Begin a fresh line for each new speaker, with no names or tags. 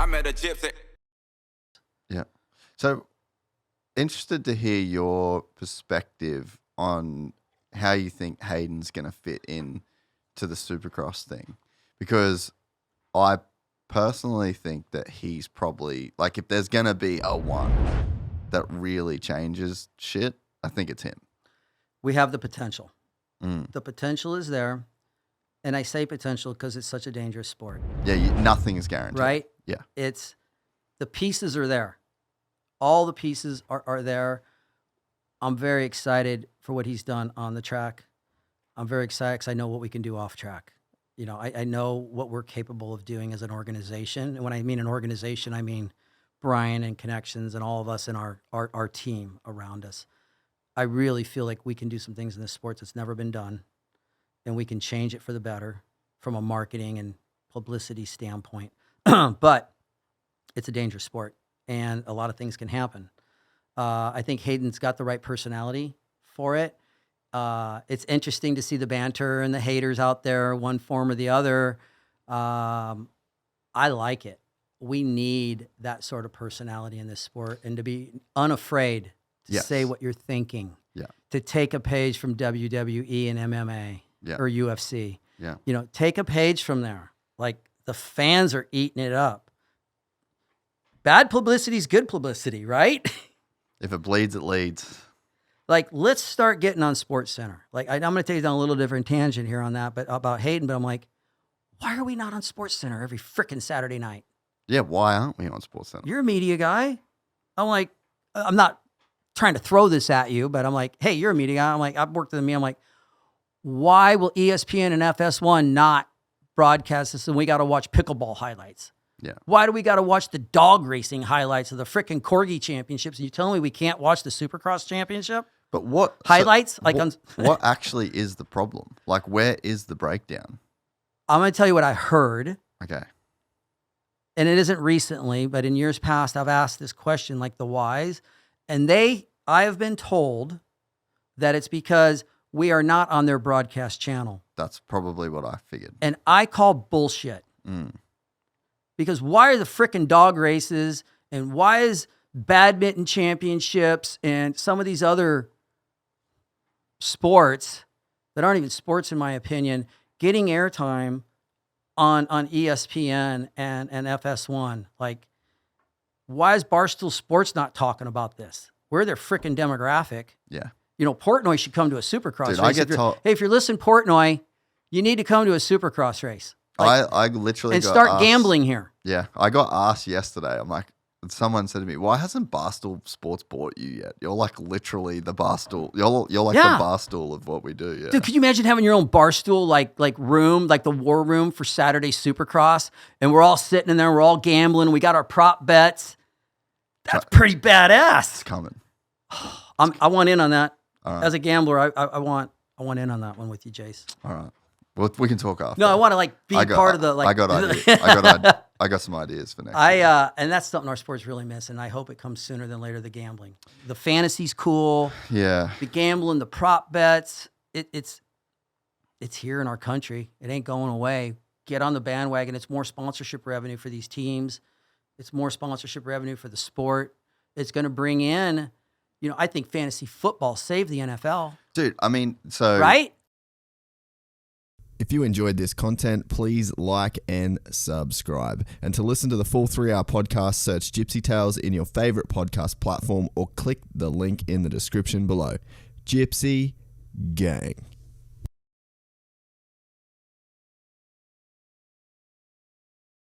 I met a gypsy.
Yeah. So interested to hear your perspective on how you think Hayden's going to fit in to the Supercross thing, because I personally think that he's probably, like, if there's going to be a one that really changes shit, I think it's him.
We have the potential. The potential is there. And I say potential because it's such a dangerous sport.
Yeah, nothing is guaranteed.
Right?
Yeah.
It's, the pieces are there. All the pieces are there. I'm very excited for what he's done on the track. I'm very excited because I know what we can do off track. You know, I know what we're capable of doing as an organization. And when I mean an organization, I mean Brian and Connections and all of us and our team around us. I really feel like we can do some things in this sport that's never been done, and we can change it for the better from a marketing and publicity standpoint. But it's a dangerous sport, and a lot of things can happen. I think Hayden's got the right personality for it. It's interesting to see the banter and the haters out there, one form or the other. I like it. We need that sort of personality in this sport, and to be unafraid to say what you're thinking.
Yeah.
To take a page from WWE and MMA or UFC.
Yeah.
You know, take a page from there. Like, the fans are eating it up. Bad publicity is good publicity, right?
If it bleeds, it leads.
Like, let's start getting on SportsCenter. Like, I'm going to take you down a little different tangent here on that, but about Hayden. But I'm like, why are we not on SportsCenter every freaking Saturday night?
Yeah, why aren't we on SportsCenter?
You're a media guy. I'm like, I'm not trying to throw this at you, but I'm like, hey, you're a media guy. I'm like, I've worked with me. I'm like, why will ESPN and FS1 not broadcast this and we got to watch pickleball highlights?
Yeah.
Why do we got to watch the dog racing highlights of the frickin' Corgi championships? And you telling me we can't watch the Supercross championship?
But what
highlights?
What actually is the problem? Like, where is the breakdown?
I'm going to tell you what I heard.
Okay.
And it isn't recently, but in years past, I've asked this question, like the whys. And I have been told that it's because we are not on their broadcast channel.
That's probably what I figured.
And I call bullshit. Because why are the frickin' dog races and why is badminton championships and some of these other sports that aren't even sports, in my opinion, getting airtime on ESPN and FS1? Like, why is Barstool Sports not talking about this? We're their frickin' demographic.
Yeah.
You know, Portnoy should come to a Supercross race.
I get told.
Hey, if you're listening, Portnoy, you need to come to a Supercross race.
Like, I literally
and
got
start
asked,
gambling here.
Yeah, I got asked yesterday. I'm like, someone said to me, "Why hasn't Barstool Sports bought you yet? You're like literally the Barstool. You're like the Barstool of what we do." Yeah.
Dude, could you imagine having your own Barstool like room, like the war room for Saturday Supercross, and we're all sitting in there, we're all gambling, we got our prop bets. That's pretty badass.
It's coming.
I want in on that.
Right.
As a gambler, I want in on that one with you, Jace.
All right. Well, we can talk after.
No, I want to be part of the like.
I got some ideas for next.
And that's something our sports really miss, and I hope it comes sooner than later. The gambling, the fantasy's cool.
Yeah.
The gambling, the prop bets. It's here in our country. It ain't going away. Get on the bandwagon. It's more sponsorship revenue for these teams. It's more sponsorship revenue for the sport. It's going to bring in, I think fantasy football saved the NFL.
Dude, I mean, so
right.
If you enjoyed this content, please like and subscribe. And to listen to the full 3-hour podcast, search Gypsy Tales in your favorite podcast platform or click the link in the description below. Gypsy Gang.